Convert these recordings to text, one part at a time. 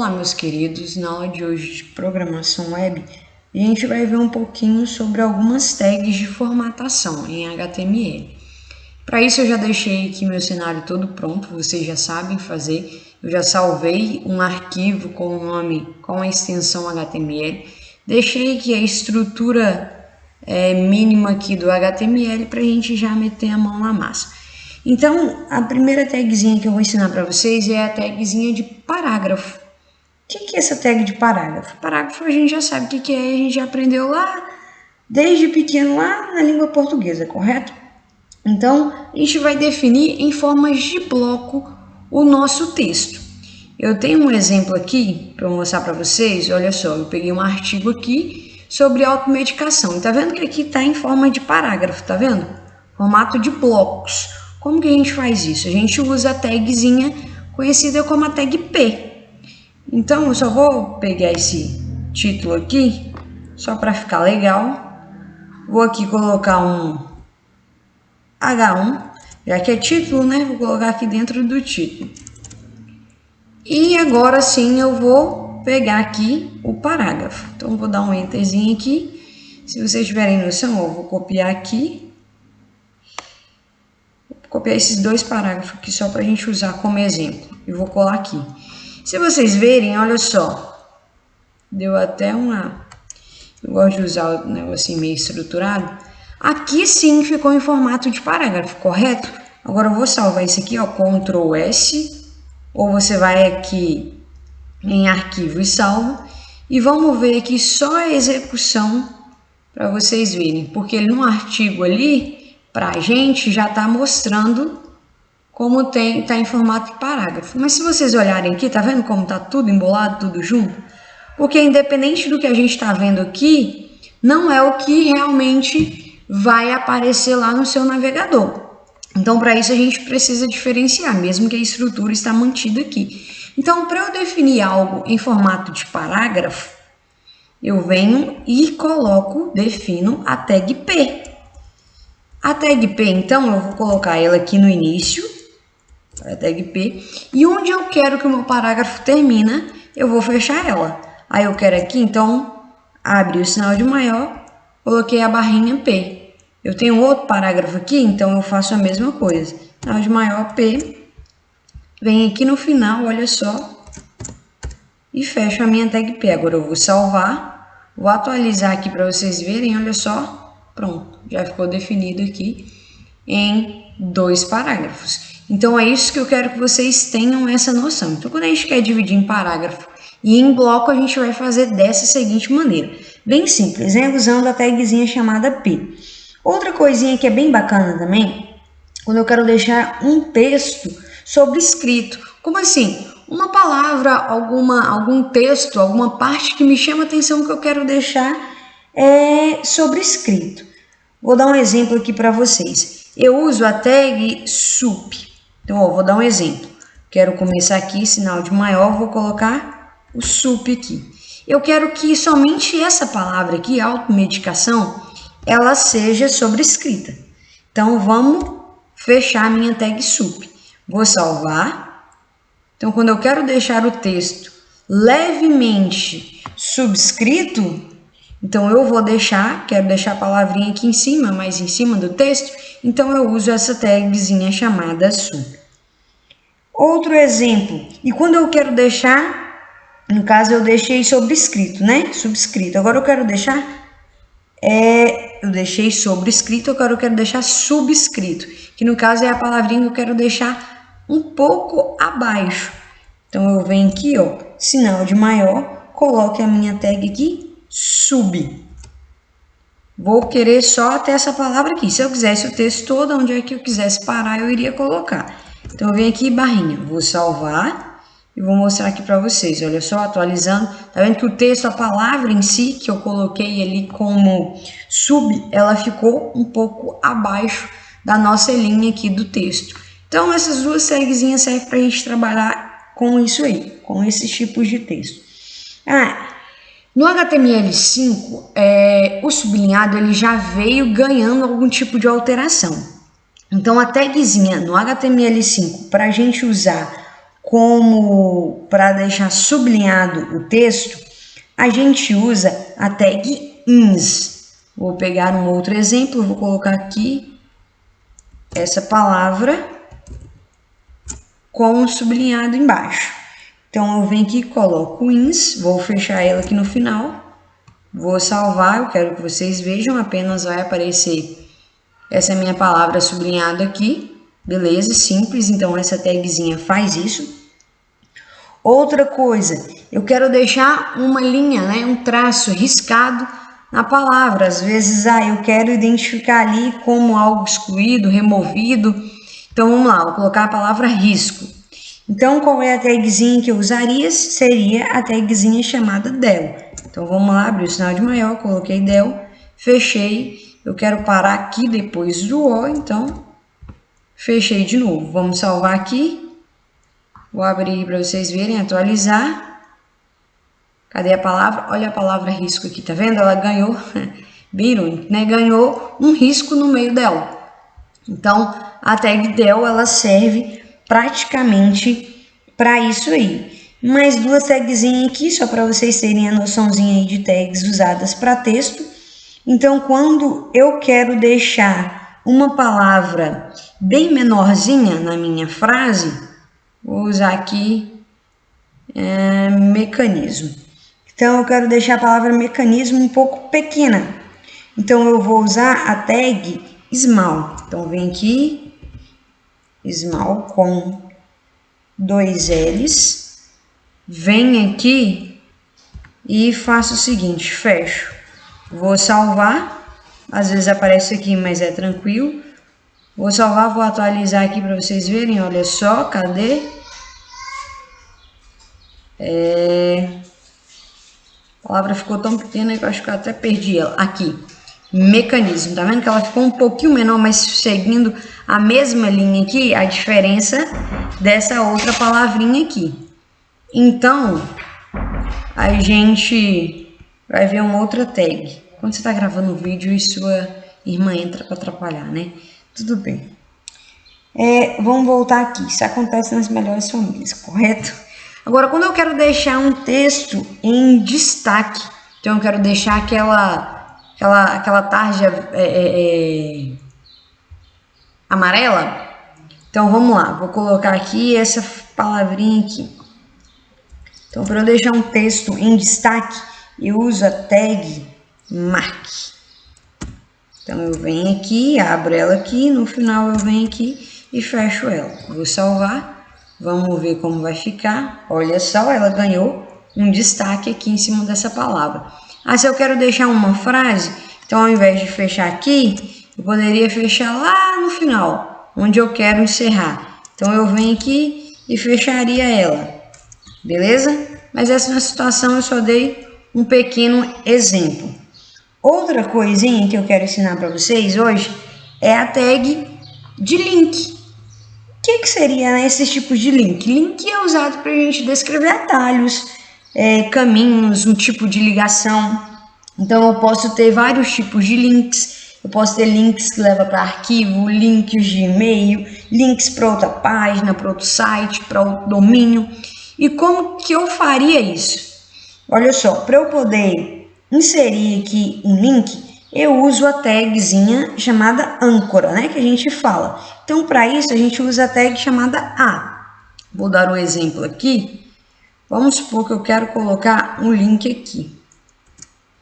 Olá, meus queridos, na aula de hoje de programação web, a gente vai ver um pouquinho sobre algumas tags de formatação em HTML. Para isso eu já deixei aqui meu cenário todo pronto, vocês já sabem fazer. Eu já salvei um arquivo com o nome, com a extensão HTML. Deixei aqui a estrutura mínima aqui do HTML para a gente já meter a mão na massa. Então, a primeira tagzinha que eu vou ensinar para vocês é a tagzinha de parágrafo. O que é essa tag de parágrafo? Parágrafo a gente já sabe o que é, a gente já aprendeu lá, desde pequeno, lá na língua portuguesa, correto? Então, a gente vai definir em formas de bloco o nosso texto. Eu tenho um exemplo aqui para mostrar para vocês. Olha só, eu peguei um artigo aqui sobre automedicação. Tá vendo que aqui está em forma de parágrafo, tá vendo? Formato de blocos. Como que a gente faz isso? A gente usa a tagzinha conhecida como a tag P. Então, eu só vou pegar esse título aqui, só para ficar legal. Vou aqui colocar um H1, já que é título, né? Vou colocar aqui dentro do título. E agora sim eu vou pegar aqui o parágrafo. Então, vou dar um enterzinho aqui. Se vocês tiverem noção, eu vou copiar aqui. Vou copiar esses dois parágrafos aqui só para a gente usar como exemplo. E vou colar aqui. Se vocês verem, olha só, deu até uma... Eu gosto de usar o negocinho meio estruturado. Aqui sim ficou em formato de parágrafo, correto? Agora eu vou salvar isso aqui, ó, Ctrl S, ou você vai aqui em arquivo e salva. E vamos ver aqui só a execução para vocês verem, porque no artigo ali, para a gente já está mostrando como está em formato de parágrafo. Mas se vocês olharem aqui, tá vendo como está tudo embolado, tudo junto? Porque independente do que a gente está vendo aqui, não é o que realmente vai aparecer lá no seu navegador. Então, para isso a gente precisa diferenciar, mesmo que a estrutura está mantida aqui. Então, para eu definir algo em formato de parágrafo, eu venho e defino a tag P. A tag P, então, eu vou colocar ela aqui no início, a tag P, e onde eu quero que o meu parágrafo termina, eu vou fechar ela. Aí eu quero aqui, então, abrir o sinal de maior, coloquei a barrinha P. Eu tenho outro parágrafo aqui, então eu faço a mesma coisa. Sinal de maior P, vem aqui no final, olha só, e fecho a minha tag P. Agora eu vou salvar, vou atualizar aqui para vocês verem, olha só, pronto, já ficou definido aqui em 2 parágrafos. Então, é isso que eu quero que vocês tenham essa noção. Então, quando a gente quer dividir em parágrafo e em bloco, a gente vai fazer dessa seguinte maneira. Bem simples, né? Usando a tagzinha chamada P. Outra coisinha que é bem bacana também, quando eu quero deixar um texto sobrescrito. Como assim? Uma palavra, algum texto, alguma parte que me chama a atenção que eu quero deixar sobrescrito. Vou dar um exemplo aqui para vocês. Eu uso a tag sup. Então, vou dar um exemplo. Quero começar aqui, sinal de maior, vou colocar o sup aqui. Eu quero que somente essa palavra aqui, automedicação, ela seja sobrescrita. Então, vamos fechar a minha tag sup. Vou salvar. Então, quando eu quero deixar o texto levemente subscrito, então eu quero deixar a palavrinha aqui em cima, mais em cima do texto, então eu uso essa tagzinha chamada sup. Outro exemplo, e quando eu quero deixar, no caso eu deixei sobrescrito, né? Subscrito. Agora eu quero deixar, eu deixei sobrescrito, agora eu quero deixar subscrito, que no caso é a palavrinha que eu quero deixar um pouco abaixo. Então eu venho aqui, ó, sinal de maior, coloque a minha tag aqui, sub. Vou querer só até essa palavra aqui. Se eu quisesse o texto todo, onde é que eu quisesse parar, eu iria colocar. Então, eu venho aqui, barrinha, vou salvar e vou mostrar aqui para vocês. Olha só, atualizando. Tá vendo que o texto, a palavra em si, que eu coloquei ali como sub, ela ficou um pouco abaixo da nossa linha aqui do texto. Então, essas duas tagzinhas servem para a gente trabalhar com isso aí, com esses tipos de texto. No HTML5, o sublinhado ele já veio ganhando algum tipo de alteração. Então, a tagzinha no HTML5, para a gente usar como para deixar sublinhado o texto, a gente usa a tag ins. Vou pegar um outro exemplo, vou colocar aqui essa palavra com um sublinhado embaixo. Então, eu venho aqui, coloco ins, vou fechar ela aqui no final, vou salvar, eu quero que vocês vejam, apenas vai aparecer essa minha palavra sublinhada aqui, beleza, simples, então essa tagzinha faz isso. Outra coisa, eu quero deixar uma linha, né, um traço riscado na palavra, às vezes eu quero identificar ali como algo excluído, removido, então vamos lá, vou colocar a palavra risco. Então, qual é a tagzinha que eu usaria? Seria a tagzinha chamada del. Então, vamos lá, abrir o sinal de maior, coloquei del, fechei. Eu quero parar aqui depois do O, então, fechei de novo. Vamos salvar aqui. Vou abrir para vocês verem, atualizar. Cadê a palavra? Olha a palavra risco aqui, tá vendo? Ela ganhou, bem irônico, né? Ganhou um risco no meio dela. Então, a tag del, ela serve praticamente para isso aí. Mais duas tagzinhas aqui, só para vocês terem a noçãozinha aí de tags usadas para texto. Então, quando eu quero deixar uma palavra bem menorzinha na minha frase, vou usar aqui mecanismo. Então, eu quero deixar a palavra mecanismo um pouco pequena. Então, eu vou usar a tag small. Então, vem aqui, small com 2 L's. Vem aqui e faço o seguinte, fecho. Vou salvar. Às vezes aparece aqui, mas é tranquilo. Vou salvar, vou atualizar aqui para vocês verem. Olha só, cadê? A palavra ficou tão pequena que eu acho que eu até perdi ela. Aqui, mecanismo. Tá vendo que ela ficou um pouquinho menor, mas seguindo a mesma linha aqui, a diferença dessa outra palavrinha aqui. Então, a gente vai ver uma outra tag. Quando você está gravando o vídeo e sua irmã entra para atrapalhar, né? Tudo bem. Vamos voltar aqui. Isso acontece nas melhores famílias, correto? Agora, quando eu quero deixar um texto em destaque, então eu quero deixar aquela tarja amarela, então vamos lá, vou colocar aqui essa palavrinha aqui. Então, para eu deixar um texto em destaque, eu uso a tag mark. Então, eu venho aqui, abro ela aqui, no final eu venho aqui e fecho ela. Vou salvar. Vamos ver como vai ficar. Olha só, ela ganhou um destaque aqui em cima dessa palavra. Se eu quero deixar uma frase, então ao invés de fechar aqui, eu poderia fechar lá no final, onde eu quero encerrar. Então eu venho aqui e fecharia ela. Beleza? Mas essa situação eu só dei um pequeno exemplo. Outra coisinha que eu quero ensinar para vocês hoje é a tag de link. O que seria esse tipo de link? Link é usado para a gente descrever atalhos, caminhos, um tipo de ligação. Então, eu posso ter vários tipos de links. Eu posso ter links que levam para arquivo, links de e-mail, links para outra página, para outro site, para outro domínio. E como que eu faria isso? Olha só, para eu poder inserir aqui um link, eu uso a tagzinha chamada âncora, né, que a gente fala. Então, para isso, a gente usa a tag chamada A. Vou dar um exemplo aqui. Vamos supor que eu quero colocar um link aqui.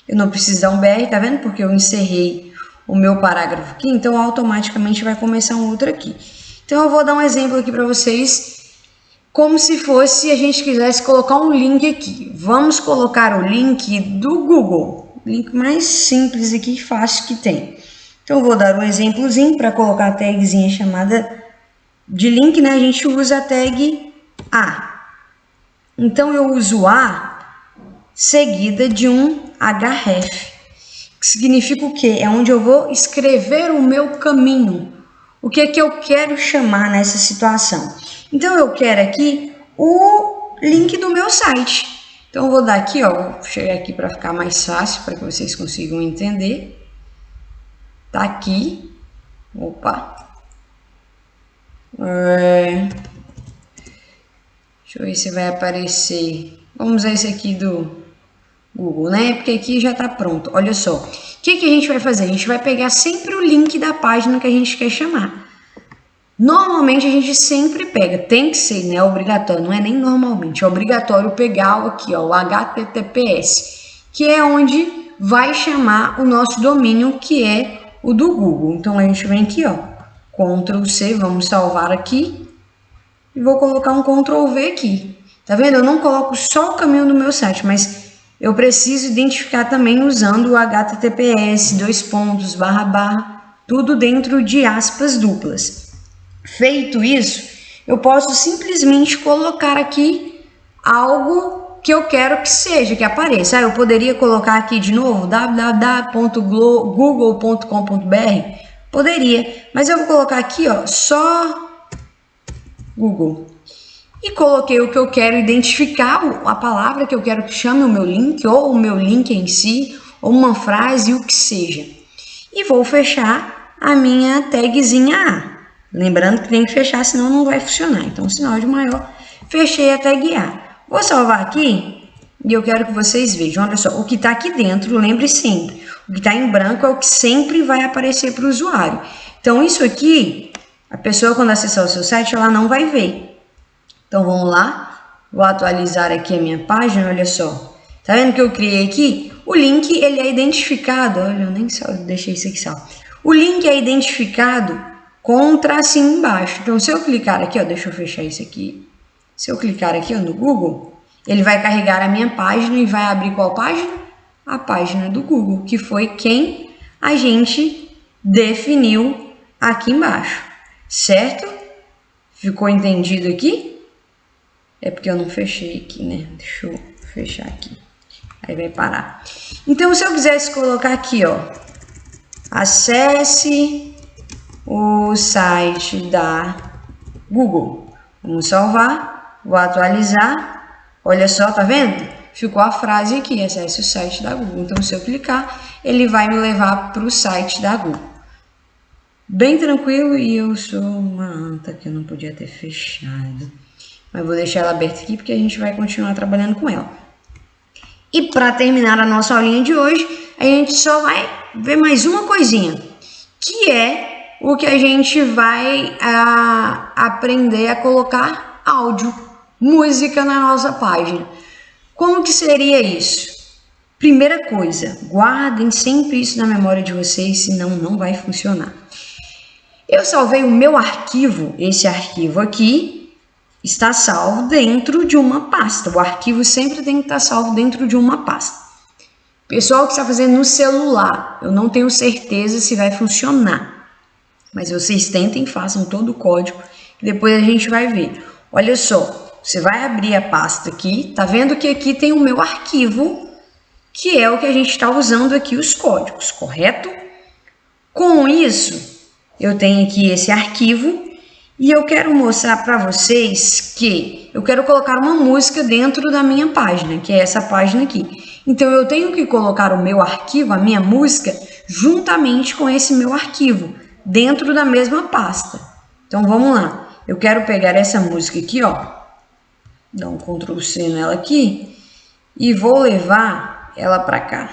Eu não preciso dar um BR, tá vendo? Porque eu encerrei o meu parágrafo aqui, então automaticamente vai começar um outro aqui. Então, eu vou dar um exemplo aqui para vocês, como se fosse a gente quisesse colocar um link aqui. Vamos colocar o link do Google. Link mais simples aqui, fácil que tem. Então, eu vou dar um exemplozinho para colocar a tagzinha chamada de link, né? A gente usa a tag A. Então, eu uso A seguida de um href, que significa o quê? É onde eu vou escrever o meu caminho. O que é que eu quero chamar nessa situação? Então, eu quero aqui o link do meu site. Então, eu vou dar aqui, ó, vou chegar aqui para ficar mais fácil, para que vocês consigam entender. Tá aqui. Opa. Deixa eu ver se vai aparecer. Vamos usar esse aqui do Google, né? Porque aqui já tá pronto. Olha só. O que a gente vai fazer? A gente vai pegar sempre o link da página que a gente quer chamar. Normalmente a gente sempre pega, tem que ser, né? Obrigatório, não é nem normalmente, é obrigatório pegar aqui, ó, o HTTPS, que é onde vai chamar o nosso domínio, que é o do Google. Então a gente vem aqui, ó, Ctrl C, vamos salvar aqui e vou colocar um Ctrl V aqui. Tá vendo? Eu não coloco só o caminho do meu site, mas eu preciso identificar também usando o HTTPS, //, tudo dentro de aspas duplas. Feito isso, eu posso simplesmente colocar aqui algo que eu quero que seja, que apareça. Eu poderia colocar aqui de novo www.google.com.br, poderia, mas eu vou colocar aqui, ó, só Google. E coloquei o que eu quero identificar, a palavra que eu quero que chame o meu link, ou o meu link em si, ou uma frase, o que seja. E vou fechar a minha tagzinha A. Lembrando que tem que fechar, senão não vai funcionar. Então, sinal de maior, fechei a tag A. Vou salvar aqui e eu quero que vocês vejam. Olha só, o que está aqui dentro, lembre sempre, o que está em branco é o que sempre vai aparecer para o usuário. Então, isso aqui, a pessoa quando acessar o seu site, ela não vai ver. Então, vamos lá. Vou atualizar aqui a minha página, olha só. Tá vendo que eu criei aqui? O link, ele é identificado. Olha, eu nem deixei isso aqui salvo. O link é identificado com um tracinho embaixo. Então, se eu clicar aqui, ó, deixa eu fechar isso aqui. Se eu clicar aqui, ó, no Google, ele vai carregar a minha página e vai abrir qual página? A página do Google, que foi quem a gente definiu aqui embaixo, certo? Ficou entendido aqui? É porque eu não fechei aqui, né? Deixa eu fechar aqui. Aí vai parar. Então, se eu quisesse colocar aqui, ó, acesse o site da Google. Vamos salvar, vou atualizar. Olha só, tá vendo? Ficou a frase aqui, acesse o site da Google. Então, se eu clicar, ele vai me levar para o site da Google. Bem tranquilo, e eu sou uma anta que eu não podia ter fechado. Mas vou deixar ela aberta aqui porque a gente vai continuar trabalhando com ela. E para terminar a nossa aulinha de hoje, a gente só vai ver mais uma coisinha, que é o que a gente vai aprender a colocar áudio, música na nossa página. Como que seria isso? Primeira coisa, guardem sempre isso na memória de vocês, senão não vai funcionar. Eu salvei o meu arquivo, esse arquivo aqui está salvo dentro de uma pasta. O arquivo sempre tem que estar salvo dentro de uma pasta. Pessoal que está fazendo no celular, eu não tenho certeza se vai funcionar. Mas vocês tentem, façam todo o código, que depois a gente vai ver. Olha só, você vai abrir a pasta aqui, tá vendo que aqui tem o meu arquivo, que é o que a gente está usando aqui os códigos, correto? Com isso, eu tenho aqui esse arquivo e eu quero mostrar para vocês que eu quero colocar uma música dentro da minha página, que é essa página aqui. Então, eu tenho que colocar o meu arquivo, a minha música, juntamente com esse meu arquivo, dentro da mesma pasta. Então, vamos lá. Eu quero pegar essa música aqui, ó. Dar um Ctrl C nela aqui. E vou levar ela para cá.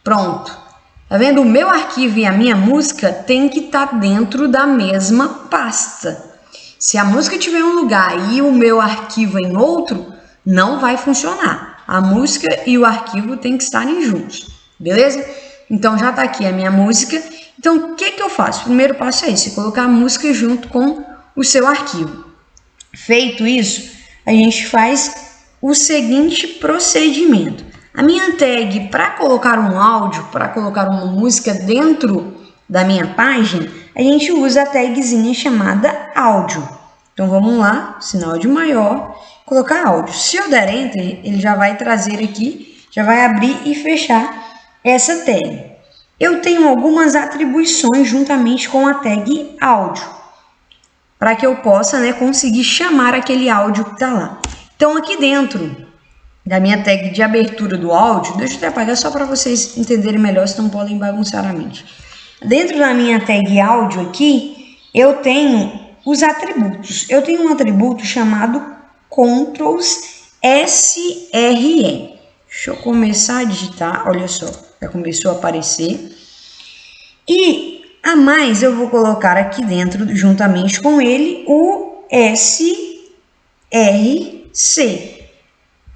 Pronto. Tá vendo? O meu arquivo e a minha música tem que estar dentro da mesma pasta. Se a música tiver em um lugar e o meu arquivo em outro, não vai funcionar. A música e o arquivo tem que estarem juntos. Beleza? Então, já tá aqui a minha música. Então, o que eu faço? O primeiro passo é esse, colocar a música junto com o seu arquivo. Feito isso, a gente faz o seguinte procedimento. A minha tag, para colocar um áudio, para colocar uma música dentro da minha página, a gente usa a tagzinha chamada áudio. Então, vamos lá, sinal de maior, colocar áudio. Se eu der Enter, ele já vai trazer aqui, já vai abrir e fechar essa tag. Eu tenho algumas atribuições juntamente com a tag áudio, para que eu possa, né, conseguir chamar aquele áudio que está lá. Então, aqui dentro da minha tag de abertura do áudio, deixa eu até apagar só para vocês entenderem melhor, senão podem bagunçar a mente. Dentro da minha tag áudio aqui, eu tenho os atributos. Eu tenho um atributo chamado Ctrl+SRE. Deixa eu começar a digitar, olha só, já começou a aparecer. E a mais eu vou colocar aqui dentro, juntamente com ele, o SRC.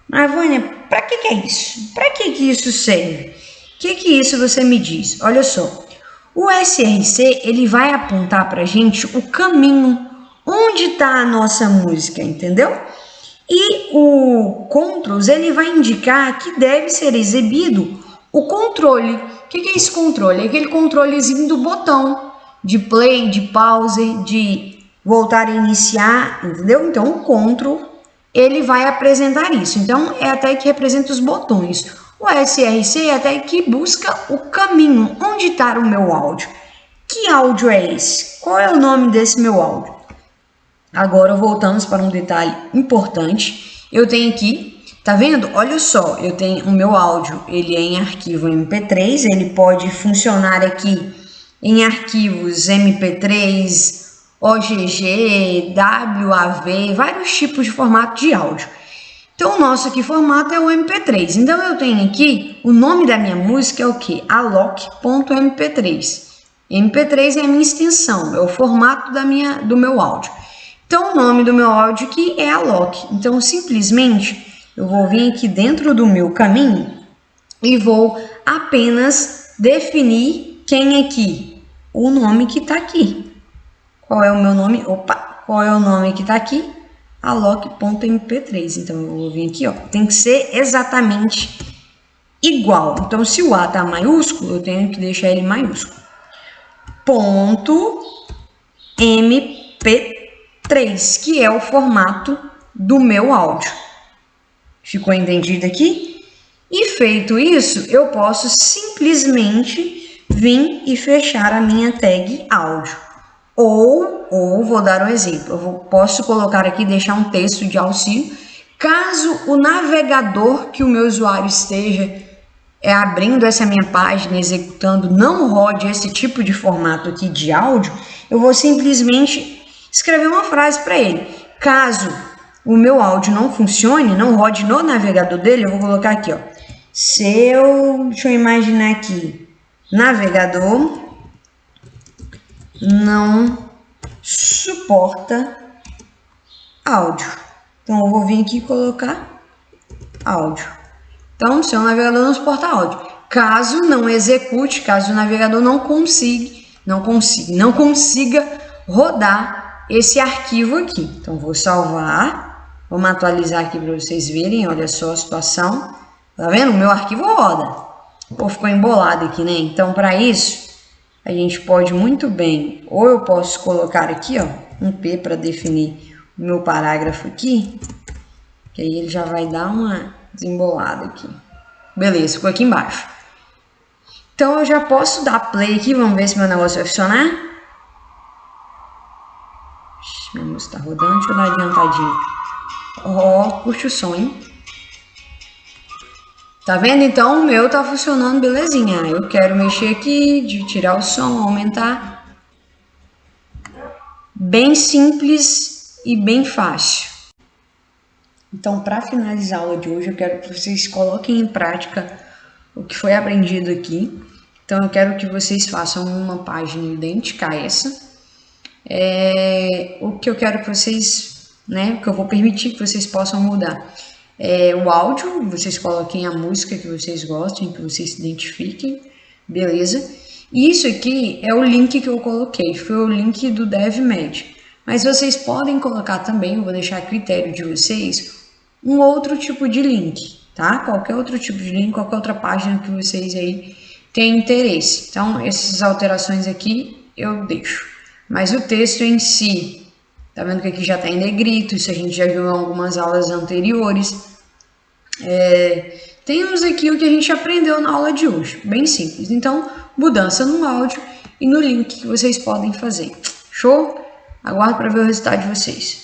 Mas, Vânia, para que é isso? Para que isso serve? O que isso você me diz? Olha só, o SRC ele vai apontar para a gente o caminho, onde está a nossa música, entendeu? E o Ctrl ele vai indicar que deve ser exibido o controle. O que é esse controle? É aquele controlezinho do botão de play, de pause, de voltar a iniciar, entendeu? Então o Ctrl ele vai apresentar isso. Então é até que representa os botões. O SRC é até que busca o caminho, onde está o meu áudio. Que áudio é esse? Qual é o nome desse meu áudio? Agora voltamos para um detalhe importante. Eu tenho aqui, tá vendo? Olha só, eu tenho o meu áudio, ele é em arquivo MP3, ele pode funcionar aqui em arquivos MP3, OGG, WAV, vários tipos de formato de áudio. Então o nosso aqui formato é o MP3. Então eu tenho aqui, o nome da minha música é o que? Alok.mp3. MP3 é a minha extensão, é o formato do meu áudio. Então, o nome do meu áudio aqui é Alok. Então, simplesmente, eu vou vir aqui dentro do meu caminho e vou apenas definir quem aqui? O nome que está aqui. Qual é o meu nome? Opa! Qual é o nome que está aqui? Alok.mp3. Então, eu vou vir aqui, ó. Tem que ser exatamente igual. Então, se o A está maiúsculo, eu tenho que deixar ele maiúsculo. .mp3, que é o formato do meu áudio. Ficou entendido aqui? E feito isso, eu posso simplesmente vir e fechar a minha tag áudio. Ou vou dar um exemplo, posso colocar aqui, deixar um texto de auxílio, caso o navegador que o meu usuário esteja abrindo essa minha página, executando, não rode esse tipo de formato aqui de áudio, eu vou simplesmente escrever uma frase para ele. Caso o meu áudio não funcione, não rode no navegador dele, eu vou colocar aqui, ó. Deixa eu imaginar aqui, navegador não suporta áudio. Então, eu vou vir aqui e colocar áudio. Então, seu navegador não suporta áudio. Caso não execute, caso o navegador não consiga rodar esse arquivo aqui. Então, vou salvar, vamos atualizar aqui para vocês verem, olha só a situação. Tá vendo? O meu arquivo roda. Pô, ficou embolado aqui, né? Então, para isso, a gente pode muito bem, ou eu posso colocar aqui, ó, um P para definir o meu parágrafo aqui, que aí ele já vai dar uma desembolada aqui. Beleza, ficou aqui embaixo. Então, eu já posso dar play aqui, vamos ver se meu negócio vai funcionar. Minha música tá rodando, deixa eu dar uma adiantadinha. Ó, curte o som, hein? Tá vendo? Então, o meu tá funcionando belezinha. Eu quero mexer aqui, de tirar o som, aumentar. Bem simples e bem fácil. Então, para finalizar a aula de hoje, eu quero que vocês coloquem em prática o que foi aprendido aqui. Então, eu quero que vocês façam uma página idêntica a essa. O que eu quero que vocês, né, que eu vou permitir que vocês possam mudar. O áudio, vocês coloquem a música que vocês gostem, que vocês se identifiquem, beleza? E isso aqui é o link que eu coloquei, foi o link do DevMed. Mas vocês podem colocar também, eu vou deixar a critério de vocês, um outro tipo de link, tá? Qualquer outro tipo de link, qualquer outra página que vocês aí tenham interesse. Então, essas alterações aqui eu deixo. Mas o texto em si, tá vendo que aqui já tá em negrito, isso a gente já viu em algumas aulas anteriores. Temos aqui o que a gente aprendeu na aula de hoje, bem simples. Então, mudança no áudio e no link que vocês podem fazer. Show? Aguardo para ver o resultado de vocês.